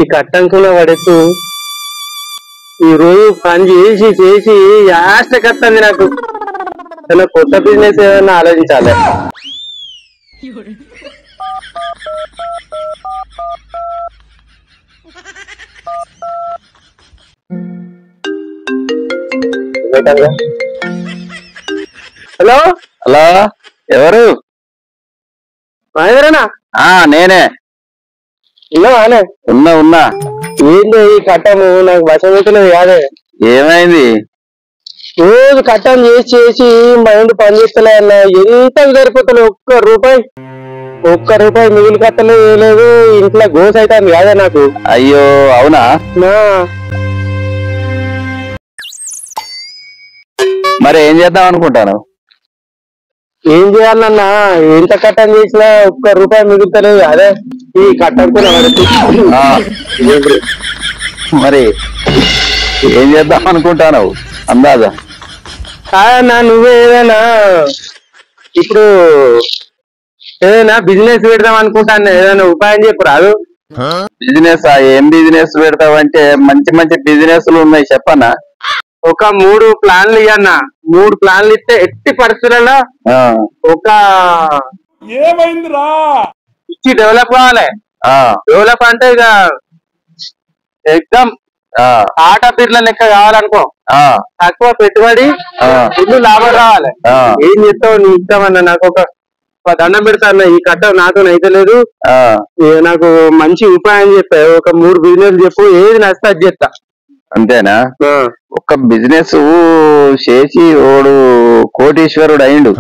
ఈ కట్టంకున్న పడేస్తూ ఈ రోజు పని చేసి చేసి యాస్ట్ కట్టంది నాకు. కొత్త బిజినెస్ ఏదైనా ఆలోచించాలి. హలో హలో, ఎవరు? మహేంద్రనా? నేనే. ఉన్నావానే? ఉన్నా. ఏంటి ఈ కట్టము నాకు వశమవుతున్నది కాదే. ఏమైంది? రోజు కట్టం చేసి చేసి మైండ్ పని చేస్తలే అన్న. ఎంత సరిపోతలే. ఒక్క రూపాయి మిగిలి కట్టలు లేదు. ఇంట్లో గోస్ అవుతుంది కాదే నాకు. అయ్యో అవునా? మరి ఏం చేద్దాం అనుకుంటాను? ఏం చేయాలన్నా ఎంత కట్టం చేసినా ఒక్క రూపాయి మిగులుతలేదు. అదే ఈ కట్టం కూడా మరి ఏం చేద్దాం అనుకుంటాను అందాజా? కాదన్నా నువ్వే ఏదైనా ఇప్పుడు ఏదైనా బిజినెస్ పెడదాం అనుకుంటాను. ఏదైనా ఉపాయం చెప్పు రాదు. బిజినెస్? ఏం బిజినెస్ పెడతావంటే మంచి మంచి బిజినెస్లు ఉన్నాయి, చెప్పన్నా. ఒక 3 ప్లాన్లు ఇవ్వన్నా. 3 ప్లాన్లు ఇస్తే ఎట్టి పరిస్థితులలో ఒక ఏమైందిరా ఇచ్చి డెవలప్ కావాలి. డెవలప్ అంటే ఇక ఎగ్జామ్ ఆట బిర్ల లెక్క కావాలనుకో. తక్కువ పెట్టుబడి ఫుల్ లాభం రావాలి. ఏం చెప్తావు నీ ఇష్టమన్నా. నాకు ఒక దండం పెడతాను. ఈ కట్ట నాతో అయితే లేదు. నాకు మంచి ఉపాయం చెప్పావు. ఒక 3 బిజినెస్ చెప్పు. ఏది నచ్చితే అది చేస్తా. అంతేనా? ఒక బిజినెస్ చేసి ఓడు కోటీశ్వరుడు అయిండు.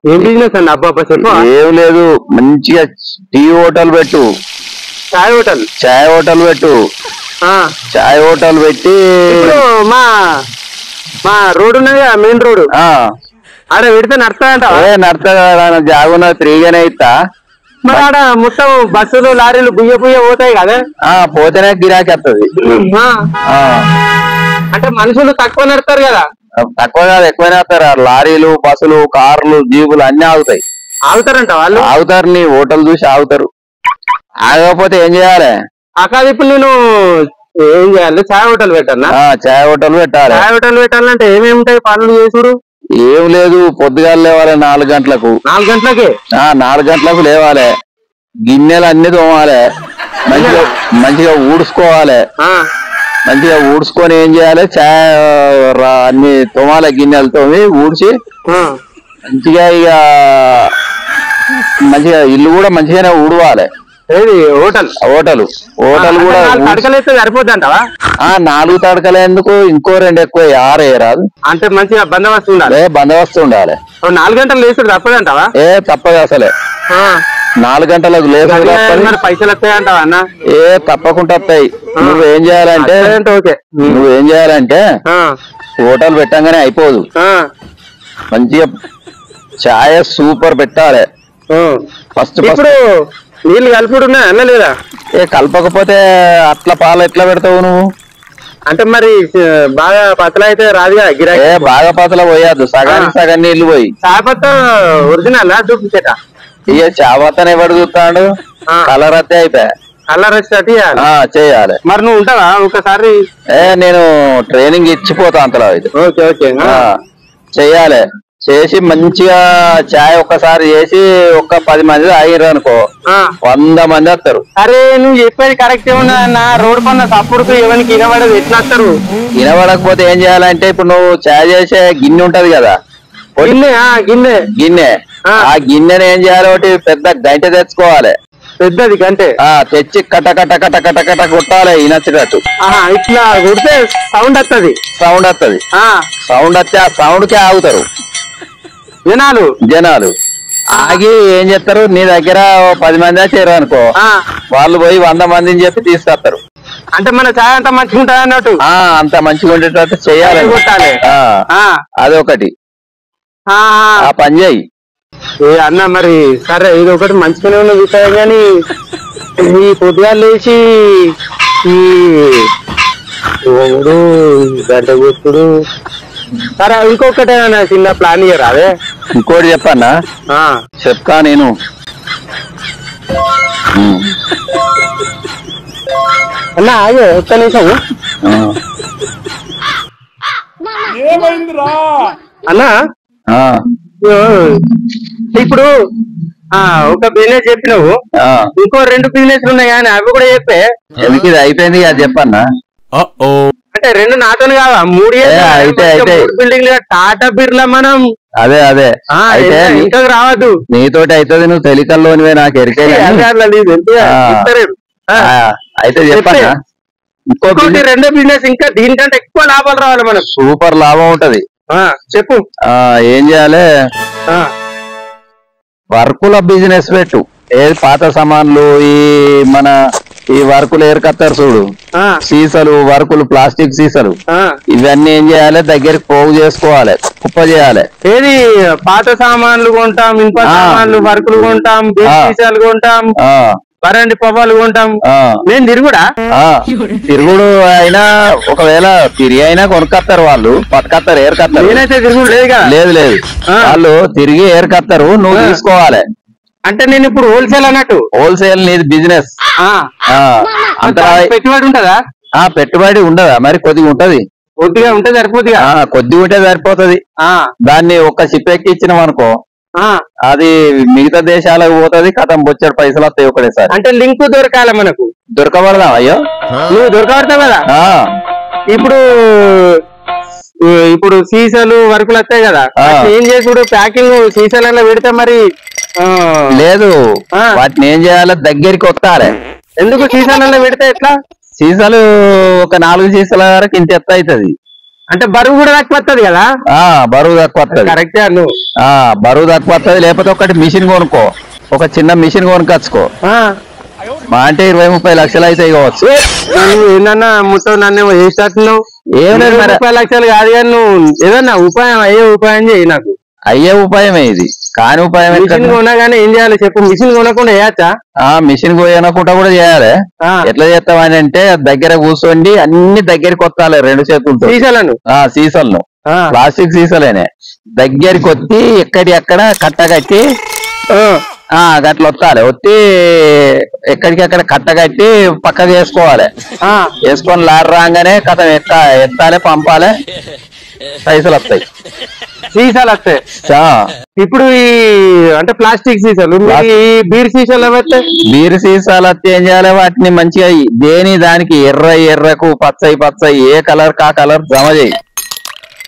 ఏం బిజినెస్ అండి? అబ్బా చెప్పు. ఏం లేదు, మంచిగా టీ హోటల్ పెట్టు. చాయ్ హోటల్ పెట్టు. చాయ్ హోటల్ పెట్టి మా రోడ్ ఉన్నది కదా, మెయిన్ రోడ్. ఆడ పెడితే నడుస్తాయంట. నడుస్తా, జాగున్న ఫ్రీగానే ఇస్తా. మరి ఆడ మొత్తం బస్సులు లారీలు బుయ్య పోతాయి కదా. పోతేనే గిరాకీ వస్తుంది. అంటే మనుషులు తక్కువ నడతారు కదా. తక్కువ కాదు, ఎక్కువనే వస్తారు. లారీలు, బస్సులు, కార్లు, జీపులు అన్ని ఆగుతాయి. ఆగుతారంట వాళ్ళు? ఆగుతారు. నీ హోటల్ చూసి ఆగుతారు. ఆగకపోతే ఏం చేయాలి? కాదు ఇప్పుడు నేను ఏం చేయాలి? చాయ్ హోటల్ పెట్టాలా? చాయ్ హోటల్ పెట్టాలి. చాయ్ హోటల్ పెట్టాలంటే ఏమేమి ఉంటాయి పనులు చేసుడు? ఏం లేదు, పొద్దుగాలు లేవాలి 4 గంటలకు. 4 గంటలకే? 4 గంటలకు లేవాలి. గిన్నెలు అన్ని తోమాలి. మంచిగా ఊడ్చుకోవాలి. మంచిగా ఊడ్చుకొని ఏం చేయాలి? చాయ్ అన్ని తోమాలి. గిన్నెలు తోమి ఊడ్చి మంచిగా మంచిగా ఇల్లు కూడా మంచిగానే ఊడవాలి. హోటల్ కూడా తడకలేస్తే సరిపోద్ది అంటావా? 4 తడకలు ఎందుకు, ఇంకో 2 ఎక్కువ 6 వేయరాదు. అంటే మంచిగా బందోబస్తు ఉండాలి. బందోబస్తు ఉండాలి. 4 గంటలు లేసుడు తప్పదంటావా? తప్పదు అసలే. 4 గంటలకు లేదు. పైసలు వస్తాయంటావా అన్న? తప్పకుండా వస్తాయి. నువ్వేం చేయాలంటే హోటల్ పెట్టంగానే అయిపోదు. మంచిగా ఛాయ్ సూపర్ పెట్టాలి. ఫస్ట్ ఇప్పుడు నీళ్ళు కలుపుడు ఉన్నాయా అన్న లేదా? కలపకపోతే అట్లా పాలు ఎట్లా పెడతావు నువ్వు? అంటే మరి బాగా పతల అయితే రాదు కదా గిరాకీ. బాగా పతల పోయద్దు, సగం నీళ్లు పోయి. చాపత్త ఒరిజినల్ డూప్లికేటా? చాపత్తని ఎవడు చూస్తాడు? కలర్ అయితే అయిపోయా. కలర్ చేయాలి. మరి నువ్వు ఉంటావా ఒకసారి? నేను ట్రైనింగ్ ఇచ్చిపోతా అంతలో అయితే. చెయ్యాలి. చేసి మంచిగా చాయ్ ఒక్కసారి చేసి 10 మంది ఆగిరు అనుకో, 100 మంది వస్తారు. అరే నువ్వు చెప్పేది కరెక్ట్ ఏమన్నా అన్న. రోడ్డు పన్న తప్పుడు ఎవరికి వినబడదు, ఎట్లా వస్తారు? వినబడకపోతే ఏం చేయాలంటే ఇప్పుడు నువ్వు చాయ్ చేసే గిన్నె ఉంటది కదా, గిన్నె ఆ గిన్నెని ఏం చేయాలి? ఒకటి పెద్ద గంటె తెచ్చుకోవాలి. పెద్దది గంటె తెచ్చి కట కట కట కట కట కొట్టాలి. ఇనొచ్చేటట్టు ఇట్లా కొడితే సౌండ్ వస్తుంది. సౌండ్ వచ్చి ఆ సౌండ్ కే ఆగుతారు జనాలు. ఆగి ఏం చేస్తారు? నీ దగ్గర 10 మంది వచ్చారు అనుకో, వాళ్ళు పోయి 100 మందిని చెప్పి తీసుకొస్తారు. అంటే మన ఛాయ్ అంతా మంచిగా ఉంటుంది అన్నట్టు. అంత మంచిగా ఉండేటట్టు చెయ్యాలి. అదొకటి. ఆ పని చేయి అన్న. మరి సరే, ఇది ఒకటి మంచిగానే ఉన్న విషయం. కానీ ఈ పొద్దుగాలు లేచి ఈ గంట కూర్చుడు. సరే ఇంకొకటి చిన్న ప్లాన్ ఇయ్యరా? అదే ఇంకోటి చెప్పన్నా? చెప్తా నేను. అన్న ఆగే ఒక్క నిమిషం ఏమైందిరా అన్నా ఇప్పుడు ఒక బిజినెస్ చెప్పినావు ఇంకో 2 బిజినెస్ ఉన్నాయి కానీ అవి కూడా చెప్పే ఎందుకు ఇది అయిపోయింది అది చెప్పన్నా అంటే 2 నాతో కావా 3 బిల్డింగ్ టాటా బిర్లా మనం అదే అయితే ఇంకా రావద్దు నీతోటి అవుతుంది నువ్వు తెలికల్లోనివే నాకు ఎరికే అయితే చెప్పన్నా ఇంకోటి 2 బిజినెస్ ఇంకా దీనికంటే ఎక్కువ లాభాలు రావాలి మనకు సూపర్ లాభం ఉంటది చెప్పు ఏం చేయాలి వర్కుల బిజినెస్ పెట్టు ఏది పాత సామాన్లు ఈ వర్కులు ఏర్కత్తారు చూడు సీసాలు వర్కులు ప్లాస్టిక్ సీసాలు ఇవన్నీ ఏం చేయాలి దగ్గరికి పోగు చేసుకోవాలి కుప్ప చేయాలి ఏది పాత సామాన్లు కొంటాం ఇనుప సామాన్లు వర్కులు కొంటాం సీసాలు కొంటాం వరండి పొవ్వాలు కొంటాం నేను తిరుగుడు అయినా ఒకవేళ తిరిగి అయినా కొనుక్కొస్తారు వాళ్ళు పట్టుకొస్తారు ఏర్కత్తారు నేనైతే తిరుగుడు లేదు కదా లేదు వాళ్ళు తిరిగి ఏర్కత్తారు నువ్వు తీసుకోవాలి అంటే నేను ఇప్పుడు హోల్సేల్ అన్నట్టు హోల్సేల్ నీది బిజినెస్ అంత పెట్టుబడి ఉంటదా పెట్టుబడి ఉండదా మరి కొద్దిగా ఉంటది కొద్దిగా ఉంటే సరిపోతుందిగా కొద్దిగా ఉంటే సరిపోతుంది దాన్ని ఒక్క షిప్ ఎక్కి ఇచ్చినాం అనుకో అది మిగతా దేశాలకు పోతుంది కథం బొచ్చాడు పైసలు వస్తాయి ఒకటేసారి అంటే లింక్ దొరకాలి మనకు దొరకబడదాం అయ్యో నువ్వు దొరకబడతావు కదా ఇప్పుడు సీసాలు వర్కులు వస్తాయి కదా ఏం చేసుడు ప్యాకింగ్ సీసాలలో పెడితే మరి లేదు వాటిని ఏం చేయాలి దగ్గరికి వస్తారే ఎందుకు సీసాలలో పెడితే ఎట్లా సీసాలు ఒక 4 సీసాల వరకు ఇంత ఎత్తు అవుతుంది అంటే బరువు కూడా తక్కువ వస్తుంది కదా బరువు తక్కువ వస్తుంది కరెక్టే అను బరువు తక్కువ వస్తుంది లేకపోతే ఒకటి మిషన్ కొనుక్కో ఒక చిన్న మిషన్ కొనుకొచ్చుకో మా అంటే 20-30 లక్షలు అయితే కావచ్చు ఏందన్నా మొత్తం నన్ను ఏ స్టార్ట్ ఏం లేదు 30 లక్షలు కాదు కానీ నువ్వు ఏదన్నా ఉపాయం అయ్యే ఉపాయం చేయి నాకు అయ్యే ఉపాయమే ఇది కాని ఉపాయం మిషన్ కొనగానే ఏం చేయాలి చెప్పు మిషన్ కొనకుండా వేయచ్చా మిషన్ కొనకుండా కూడా చేయాలి ఎట్లా చేస్తామని అంటే దగ్గర కూర్చోండి అన్ని దగ్గరికి వస్తాలి 2 చేతులతో సీసాలను ప్లాస్టిక్ సీసాలేనే దగ్గరికి వచ్చి ఎక్కడి అక్కడ కట్టగట్టి గట్ల వస్తాలి వచ్చి ఎక్కడికక్కడ కట్టగట్టి పక్కకు వేసుకోవాలి వేసుకొని లారీ రాగానే కథం ఎత్తాలి పంపాలి పైసలు వస్తాయి సీసాలు వస్తాయి ఇప్పుడు ఈ అంటే ప్లాస్టిక్ సీసాలు బీర్ సీసాలు బీర్ సీసాలు వస్తే ఏం చేయాలి వాటిని మంచిగా దానికి ఎర్రకు పచ్చయి ఏ కలర్ కా కలర్ జమ చేయి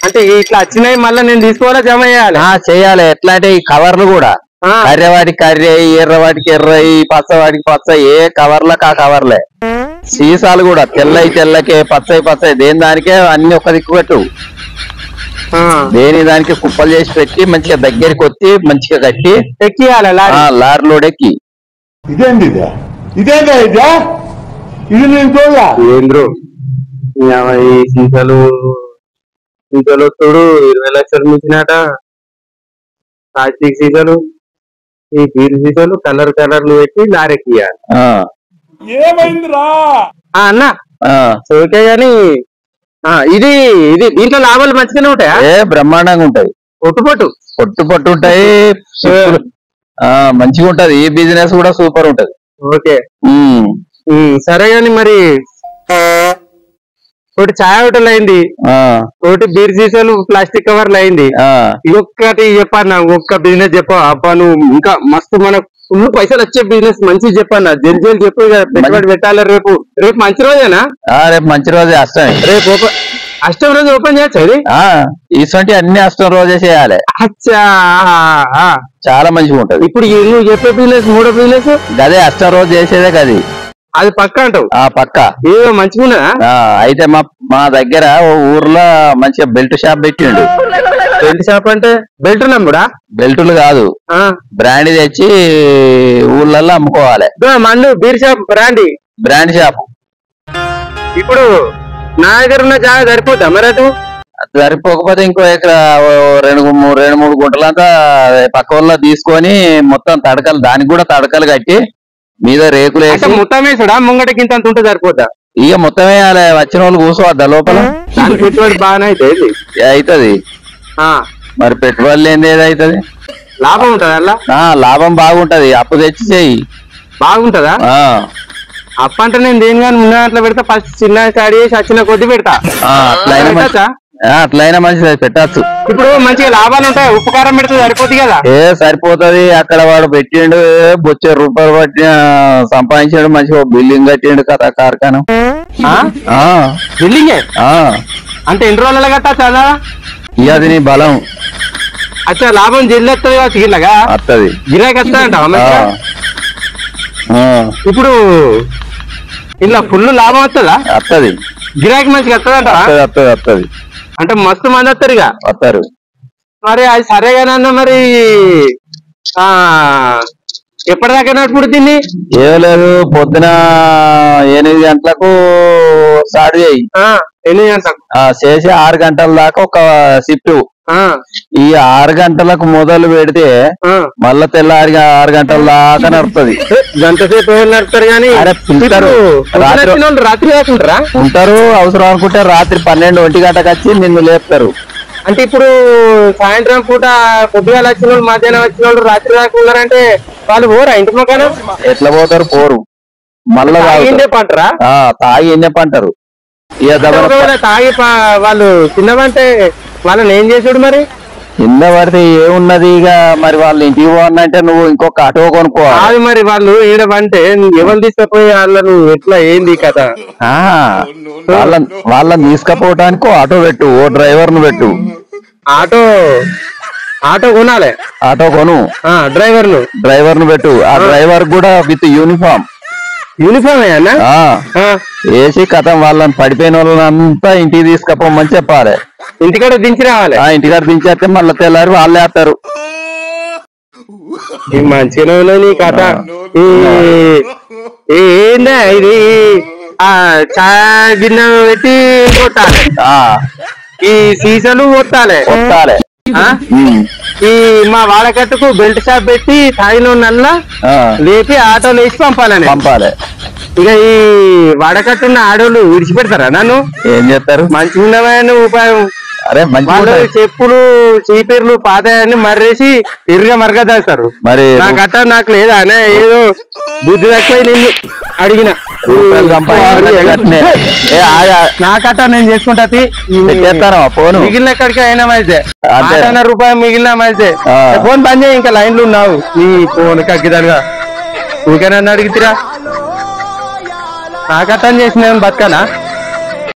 అంటే ఇట్లా వచ్చినాయి మళ్ళీ నేను తీసుకోవాలా జమ చేయాలి ఎట్లా అంటే ఈ కవర్లు కూడా కర్రెవాడికి కర్రె ఎర్రవాడికి ఎర్రయి పచ్చవాడికి పచ్చ ఏ కవర్లకు ఆ కవర్లే సీసాలు కూడా తెల్లకే పచ్చయి దేని దానికే అన్ని ఒక దిక్కు పెట్టు దేని దానికి కుప్పలు చేసి పెట్టి మంచిగా దగ్గరికి వచ్చి మంచిగా కట్టి ఎక్కియాలి లారీ లోడ్ ఎక్కి ఈ సీసాలు చూడు 20 లక్షలు మించినాట ప్లాస్టిక్ సీసాలు ఈ బీర్ సీసాలు కలర్లు పెట్టి లారెక్కియాలి అన్న ఓకే గాని ఇది దీంట్లో లాభాలు మంచిగానే ఉంటాయా బ్రహ్మాండంగా ఉంటాయి పొట్టు ఉంటాయి మంచిగా ఉంటది ఈ బిజినెస్ కూడా సూపర్ ఉంటది ఓకే సరే గాని మరి ఒకటి ఛాయ్ హోటల్ అయింది ఒకటి బీర్ సీసాలు ప్లాస్టిక్ కవర్లు అయింది ఇంకొకటి చెప్పన్నా ఒక్క బిజినెస్ చెప్పా అప్ప నువ్వు ఇంకా మస్తు మనకు ఫుల్ పైసలు వచ్చే బిజినెస్ మంచి చెప్పన్నా జల్జీ చెప్పు పెట్టుబడి పెట్టాలి రేపు మంచి రోజేనా రేపు మంచి రోజే రేపు అష్టం రోజు ఓపెన్ చేయొచ్చు అది ఇటువంటి అన్ని అష్టం రోజే చేయాలి చాలా మంచిగా ఉంటది ఇప్పుడు నువ్వు చెప్పే బిజినెస్ 3వ బిజినెస్ అదే అష్టం రోజు చేసేదే కది అది పక్క అంటావు పక్క ఏదో మంచిగా అయితే మా దగ్గర ఊర్లో మంచిగా బెల్ట్ షాప్ పెట్టిండు బెల్ట్ షాప్ అంటే బెల్ట్ నమ్ముడా బెల్టులు కాదు బ్రాండ్ తెచ్చి ఊర్లలో అమ్ముకోవాలి మందు బీర్ షాప్ బ్రాండ్ షాప్ ఇప్పుడు నా దగ్గర ఉన్న జాగా సరిపోద్దా మరి అటు సరిపోకపోతే ఇంకో ఎకరా 2-3 గుంటలంతా పక్క ఊళ్ళో తీసుకొని మొత్తం తడకలు దానికి కూడా తడకలు కట్టి మీద రేకులు వేసి మొత్తం వేసుడా ముంగటకి ఇంత ఉంటే సరిపోద్దా ఇక మొత్తం వేయాలి వచ్చిన వాళ్ళు కూర్చోవద్దా లోపల పెట్టుబడి బాగానే అవుతుంది మరి పెట్టుబడి లేని ఏదైతుంది లాభం ఉంటది అలా లాభం బాగుంటది అప్పు తెచ్చి చెయ్యి బాగుంటదా అప్ప అంటే నేను దేని కానీ ఉన్న దాంట్లో పెడతా, ఫస్ట్ చిన్న స్టార్ట్ చేసి వచ్చిన కొద్ది పెడతా. అట్లయినా మంచిది పెట్టచ్చు. ఇప్పుడు మంచిగా లాభాలు ఉంటాయి, ఉపకారం పెడితే సరిపోతుంది కదా. సరిపోతుంది. అక్కడ వాడు పెట్టిండు ₹1,000 పట్టి సంపాదించాడు, మంచిగా బిల్డింగ్ కట్టిండు కదా కార్ఖానా. బిల్డింగే అంటే ఎన్ని రోజులలో కట్టచ్చు అదా? ఇక అది నీ బలం. అచ్చా లాభం జల్లి వస్తుంది కావచ్చు, గిల్లగా వస్తుంది, గిరాకీ వస్తుందంట. ఇప్పుడు ఇలా ఫుల్ లాభం వస్తుందా? వస్తుంది. గిరాకీ మంచిగా వస్తుందంట. వస్తుంది అంటే మస్తు మంది వస్తారు ఇక. వస్తారు. మరి అది సరేగానన్నా మరి ఎప్పటిదాకా నడుపుడు దీన్ని? ఏం లేదు, పొద్దున 8 గంటలకు స్టార్ట్ చేయి. 8 గంటలకు చేసి 6 గంటల దాకా ఒక షిఫ్ట్. ఈ 6 గంటలకు మొదలు పెడితే మళ్ళా తెల్లారి 6 గంటల దాకా నడుపుతుంది. గంట సేపు నడుపుతారు కానీ రాత్రి రాకుంటారా? ఉంటారు. అవసరం అనుకుంటే రాత్రి 12-1 గంటకు వచ్చి నిన్ను లేపుతారు. అంటే ఇప్పుడు సాయంత్రం పూట పొద్దుగాల వచ్చిన వాళ్ళు, మధ్యాహ్నం వచ్చిన వాళ్ళు రాత్రి దాకా ఉన్నారంటే వాళ్ళు పోరా ఇంటి మొక్కన? ఎట్లా పోతారు? పోరు. మళ్ళా పంటరా? తాగి ఎన్నే పంటారు. తాగి వాళ్ళు తిన్నవంటే వాళ్ళని ఏం చేసాడు మరి? కింద పడితే ఏమున్నది ఇక. మరి వాళ్ళు ఇంటికి పోవాలంటే నువ్వు ఇంకొక ఆటో కొనుక్కోవాలి. మరి వాళ్ళు ఏడవంటే ఎవరు తీసుకుపోయి వాళ్ళను ఎట్లా ఏంది కదా? వాళ్ళని తీసుకుపోవటానికి ఆటో పెట్టు, ఓ డ్రైవర్ ను పెట్టు. ఆటో కొనాలి. ఆటో కొను, డ్రైవర్ ను పెట్టు. ఆ డ్రైవర్ కూడా విత్ యూనిఫామ్ వేసి కథం వాళ్ళని పడిపోయిన వాళ్ళంతా ఇంటికి తీసుకపోమని చెప్పాలి. ఇంటికాడ దించి రావాలి. ఇంటికాడ దించేస్తే మళ్ళీ తెల్లారి వాళ్ళే వేస్తారు. మంచిగా నీ కథ. ఏందా ఇది? చాయ్ గిన్నె పెట్టి కొట్టాలి, ఈ సీసాలు కొట్టాలి. ఈ మా వాడకట్టుకు బెల్ట్ షాప్ పెట్టి తాగిన నల్లా లేపి ఆటోలు వేసి పంపాలి. ఇక ఈ వాడకట్టున్న ఆడోళ్ళు విడిచిపెడతారా నన్ను? ఏం చేస్తారు? మంచిగా ఉండవని ఉపాయం. చెప్పులు చీపీర్లు పాతాయని మర్రేసి మరగా దాస్తారు. మరి నా కట్ట నాకు లేదా అనే ఏదో బుద్ధి తక్కువ నిన్ను అడిగిన. నా కట్ట నేను చేసుకుంటా. మిగిలిన ఎక్కడికి అయినా అయితే ₹1 మిగిలిన అయితే ఫోన్ పని చేయి. ఇంకా లైన్లు ఉన్నావు నీ ఫోన్ కగ్గిదాలుగా. ఇంకేనన్ను అడిగితేరా నా కట్టని చేసిన బతకనా?